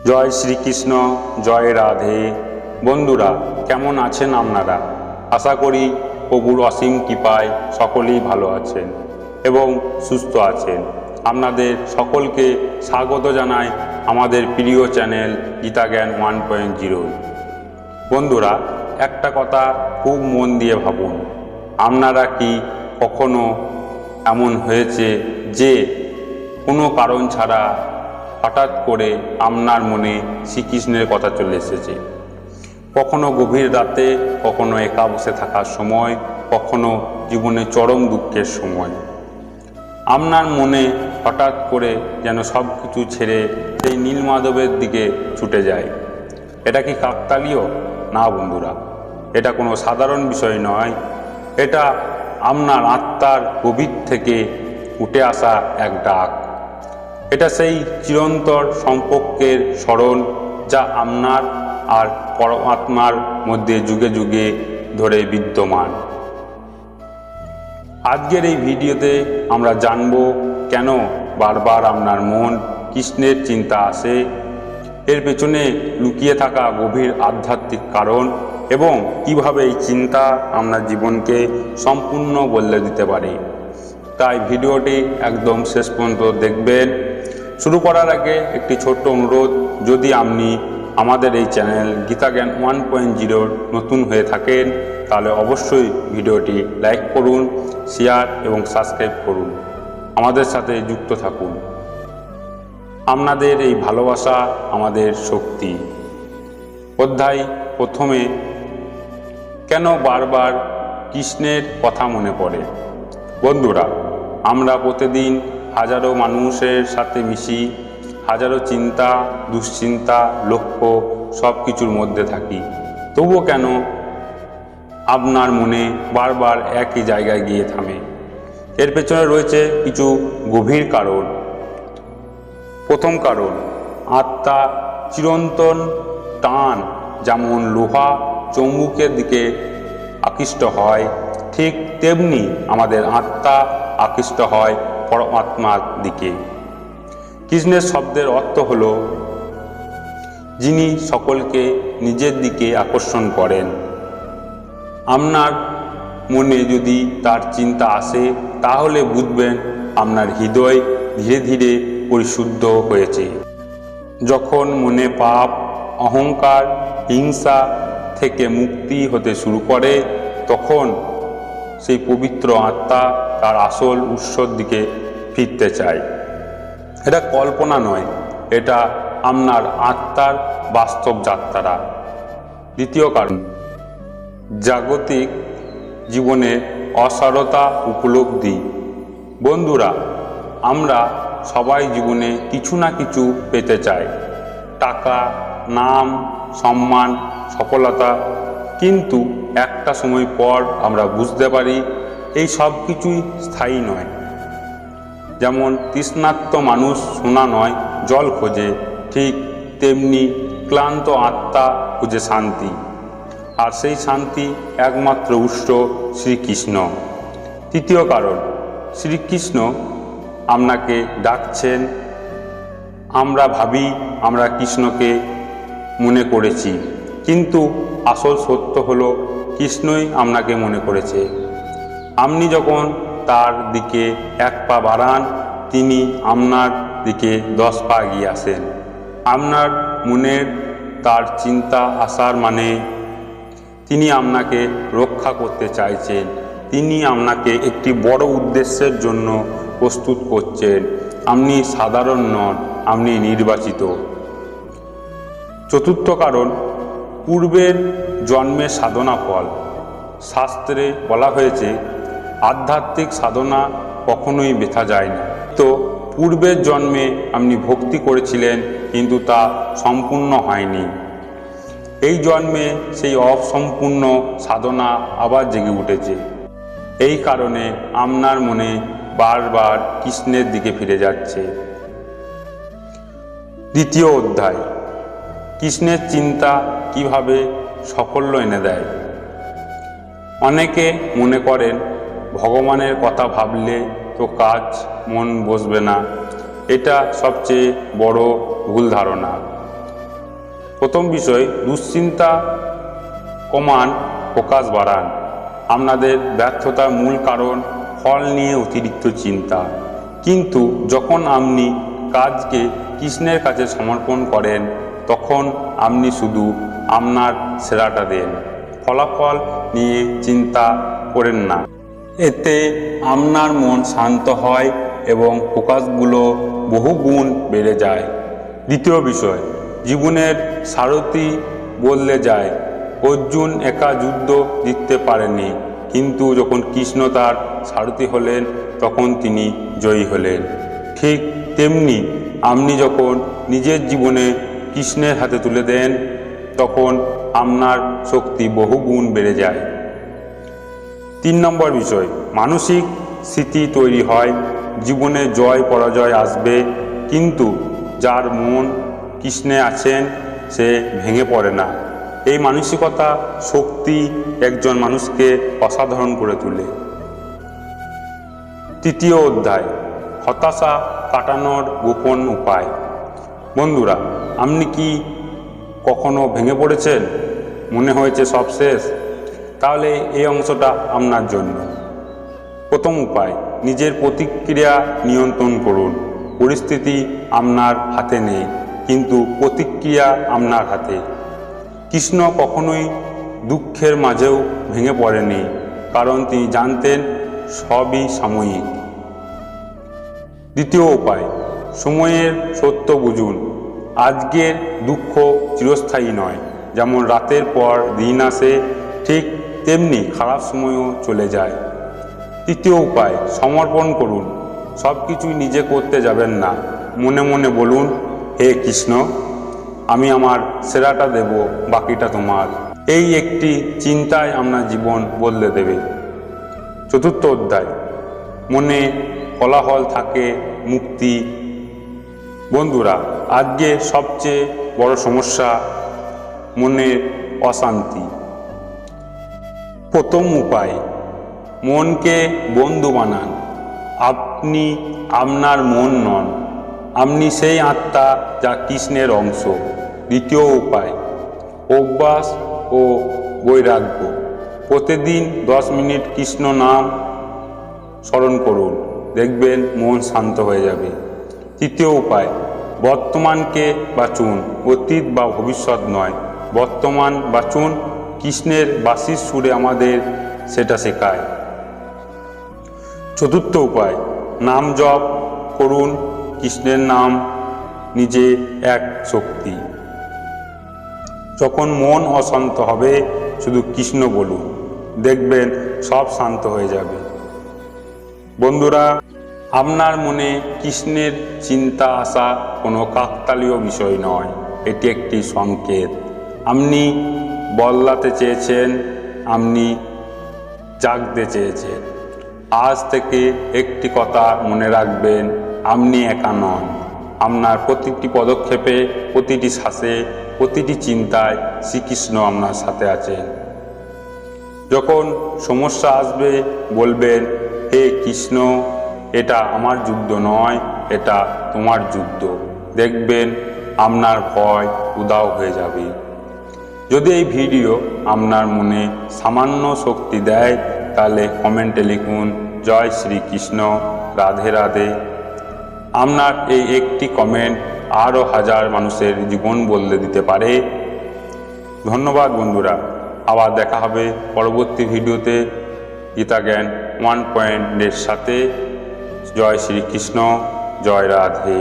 জয় শ্রীকৃষ্ণ, জয় রাধে। বন্ধুরা, কেমন আছেন আপনারা? আশা করি প্রভুর অসীম কৃপায় সকলেই ভালো আছেন এবং সুস্থ আছেন। আপনাদের সকলকে স্বাগত জানাই আমাদের প্রিয় চ্যানেল গীতা জ্ঞান 1.0। বন্ধুরা, একটা কথা খুব মন দিয়ে ভাবুন। আপনারা কি কখনো এমন হয়েছে যে কোনো কারণ ছাড়া হঠাৎ করে আপনার মনে শ্রীকৃষ্ণের কথা চলে এসেছে? কখনো গভীর রাতে, কখনো একা বসে থাকার সময়, কখনো জীবনে চরম দুঃখের সময় আপনার মনে হঠাৎ করে যেন সব কিছু ছেড়ে সেই নীলমাধবের দিকে ছুটে যায়। এটা কি কাকতালীয়? না বন্ধুরা, এটা কোনো সাধারণ বিষয় নয়। এটা আপনার আত্মার গভীর থেকে উঠে আসা এক ডাক। এটা সেই চিরন্তর সম্পর্কের স্মরণ যা আপনার আর পরমাত্মার মধ্যে যুগে যুগে ধরে বিদ্যমান। আজকের এই ভিডিওতে আমরা জানব কেন বারবার আপনার মন কৃষ্ণের চিন্তা আসে, এর পেছনে লুকিয়ে থাকা গভীর আধ্যাত্মিক কারণ এবং কিভাবে এই চিন্তা আপনার জীবনকে সম্পূর্ণ বদলে দিতে পারে। তাই ভিডিওটি একদম শেষ পর্যন্ত দেখবেন। শুরু করার আগে একটি ছোট্ট অনুরোধ, যদি আপনি আমাদের এই চ্যানেল গীতা জ্ঞান 1.0 নতুন হয়ে থাকেন তাহলে অবশ্যই ভিডিওটি লাইক করুন, শেয়ার এবং সাবস্ক্রাইব করুন। আমাদের সাথে যুক্ত থাকুন। আপনাদের এই ভালোবাসা আমাদের শক্তি। অধ্যায় প্রথমে, কেন বারবার কৃষ্ণের কথা মনে পড়ে? বন্ধুরা, আমরা প্রতিদিন হাজারো মানুষের সাথে মিশি, হাজারো চিন্তা, দুশ্চিন্তা, লক্ষ্য সব কিছুর মধ্যে থাকি। তবুও কেন আপনার মনে বারবার একই জায়গায় গিয়ে থামে? এর পেছনে রয়েছে কিছু গভীর কারণ। প্রথম কারণ, আত্মা চিরন্তন টান। যেমন লোহা চৌম্বকের দিকে আকৃষ্ট হয়, ঠিক তেমনি আমাদের আত্মা আকৃষ্ট হয় পরমাত্মার দিকে। কৃষ্ণের শব্দের অর্থ হল যিনি সকলকে নিজের দিকে আকর্ষণ করেন। আপনার মনে যদি তার চিন্তা আসে তাহলে বুঝবেন আপনার হৃদয় ধীরে ধীরে পরিশুদ্ধ হয়েছে। যখন মনে পাপ, অহংকার, হিংসা থেকে মুক্তি হতে শুরু করে, তখন সেই পবিত্র আত্মা তার আসল উৎসর দিকে ফিরতে চায়। এটা কল্পনা নয়, এটা আপনার আত্মার বাস্তব যাত্রা। দ্বিতীয় কারণ, জাগতিক জীবনে অসারতা উপলব্ধি। বন্ধুরা, আমরা সবাই জীবনে কিছু না কিছু পেতে চাই। টাকা, নাম, সম্মান, সফলতা। কিন্তু একটা সময় পর আমরা বুঝতে পারি এই সব কিছুই স্থায়ী নয়। যেমন তৃষ্ণার্ত মানুষ সোনা নয় জল খোঁজে, ঠিক তেমনি ক্লান্ত আত্মা খুঁজে শান্তি। আর সেই শান্তি একমাত্র উৎস শ্রীকৃষ্ণ। তৃতীয় কারণ, শ্রীকৃষ্ণ আপনাকে ডাকছেন। আমরা ভাবি আমরা কৃষ্ণকে মনে করেছি, কিন্তু আসল সত্য হলো কৃষ্ণই আপনাকে মনে করেছে। আপনি যখন তার দিকে এক পা বাড়ান, তিনি আপনার দিকে 10 পা এগিয়ে আসেন। আপনার মনের তার চিন্তা আসার মানে তিনি আপনাকে রক্ষা করতে চাইছেন। তিনি আপনাকে একটি বড় উদ্দেশ্যের জন্য প্রস্তুত করছেন। আপনি সাধারণ নন, আপনি নির্বাচিত। চতুর্থ কারণ, পূর্বের জন্মের সাধনা ফল। শাস্ত্রে বলা হয়েছে আধ্যাত্মিক সাধনা কখনোই বৃথা যায় না। তো পূর্বের জন্মে আপনি ভক্তি করেছিলেন, কিন্তু তা সম্পূর্ণ হয়নি। এই জন্মে সেই অসম্পূর্ণ সাধনা আবার জেগে উঠেছে। এই কারণে আপনার মনে বারবার কৃষ্ণের দিকে ফিরে যাচ্ছে। দ্বিতীয় অধ্যায়, কৃষ্ণের চিন্তা কিভাবে সাফল্য এনে দেয়। অনেকে মনে করেন ভগবানের কথা ভাবলে তো কাজ মন বসবে না। এটা সবচেয়ে বড় ভুল ধারণা। প্রথম বিষয়, দুশ্চিন্তা কমান, ফোকাস বাড়ান। আপনাদের ব্যর্থতার মূল কারণ ফল নিয়ে অতিরিক্ত চিন্তা। কিন্তু যখন আপনি কাজকে কৃষ্ণের কাছে সমর্পণ করেন, তখন আপনি শুধু আপনার সেরাটা দেন, ফলাফল নিয়ে চিন্তা করেন না। এতে আপনার মন শান্ত হয় এবং ফোকাসগুলো বহু গুণ বেড়ে যায়। দ্বিতীয় বিষয়, জীবনের সারথি বদলে যায়। অর্জুন একা যুদ্ধ জিততে পারেননি, কিন্তু যখন কৃষ্ণ তার সারথি হলেন তখন তিনি জয়ী হলেন। ঠিক তেমনি আপনি যখন নিজের জীবনে কৃষ্ণের হাতে তুলে দেন, তখন আপনার শক্তি বহু গুণ বেড়ে যায়। 3 নম্বর বিষয়, মানসিক স্থিতি তৈরি হয়। জীবনে জয় পরাজয় আসবে, কিন্তু যার মন কৃষ্ণে আছেন সে ভেঙে পড়ে না। এই মানসিকতা শক্তি একজন মানুষকে অসাধারণ করে তোলে। তৃতীয় অধ্যায়, হতাশা কাটানোর গোপন উপায়। বন্ধুরা, আপনি কি কখনো ভেঙে পড়েছেন, মনে হয়েছে সব শেষ? তাহলে এই অংশটা আপনার জন্য। প্রথম উপায়, নিজের প্রতিক্রিয়া নিয়ন্ত্রণ করুন। পরিস্থিতি আপনার হাতে নেই, কিন্তু প্রতিক্রিয়া আপনার হাতে। কৃষ্ণ কখনোই দুঃখের মাঝেও ভেঙে পড়েনি, কারণ তিনি জানতেন সবই সাময়িক। দ্বিতীয় উপায়, সময়ের সত্য বুঝুন। আজকের দুঃখ চিরস্থায়ী নয়। যেমন রাতের পর দিন আসে, ঠিক তেমনি খারাপ সময়ও চলে যায়। তৃতীয় উপায়, সমর্পণ করুন। সব কিছুই নিজে করতে যাবেন না, মনে মনে বলুন, হে কৃষ্ণ, আমি আমার সেরাটা দেব, বাকিটা তোমার। এই একটি চিন্তায় আপনার জীবন বদলে দেবে। চতুর্থ অধ্যায়, মনে কোলাহল থাকে, মুক্তি। বন্ধুরা, আজকে সবচেয়ে বড় সমস্যা মনের অশান্তি। প্রথম উপায়, মনকে বন্ধু বানান। আপনি আপনার মন নন, আপনি সেই আত্মা যা কৃষ্ণের অংশ। দ্বিতীয় উপায়, অভ্যাস ও বৈরাগ্য। প্রতিদিন 10 মিনিট কৃষ্ণ নাম স্মরণ করুন, দেখবেন মন শান্ত হয়ে যাবে। তৃতীয় উপায়, বর্তমানকে বাঁচুন, অতীত বা ভবিষ্যৎ নয়। বর্তমান বাঁচুন, কৃষ্ণের বাঁশির সুরে আমাদের সেটা শেখায়। চতুর্থ উপায়, নাম জপ করুন। কৃষ্ণের নাম নিজে এক শক্তি। যখন মন অশান্ত হবে, শুধু কৃষ্ণ বলুন, দেখবেন সব শান্ত হয়ে যাবে। বন্ধুরা, আপনার মনে কৃষ্ণের চিন্তা আসা কোনো কাকতালীয় বিষয় নয়, এটি একটি সংকেত। আপনি বদলাতে চেয়েছেন, আপনি জাগতে চেয়েছেন। আজ থেকে একটি কথা মনে রাখবেন, আপনি একা নন। আপনার প্রতিটি পদক্ষেপে, প্রতিটি শ্বাসে, প্রতিটি চিন্তায় শ্রীকৃষ্ণ আপনার সাথে আছেন। যখন সমস্যা আসবে, বলবেন, হে কৃষ্ণ, এটা আমার যুদ্ধ নয়, এটা তোমার যুদ্ধ। দেখবেন আপনার ভয় উধাও হয়ে যাবে। যদি এই ভিডিও আপনার মনে সামান্য শক্তি দেয়, তাহলে কমেন্টে লিখুন, জয় শ্রীকৃষ্ণ, রাধে রাধে। আপনার এই একটি কমেন্ট আরও হাজার মানুষের জীবন বদলে দিতে পারে। ধন্যবাদ বন্ধুরা, আবার দেখা হবে পরবর্তী ভিডিওতে গীতা জ্ঞান 1.0 সাথে। জয় শ্রীকৃষ্ণ, জয় রাধে।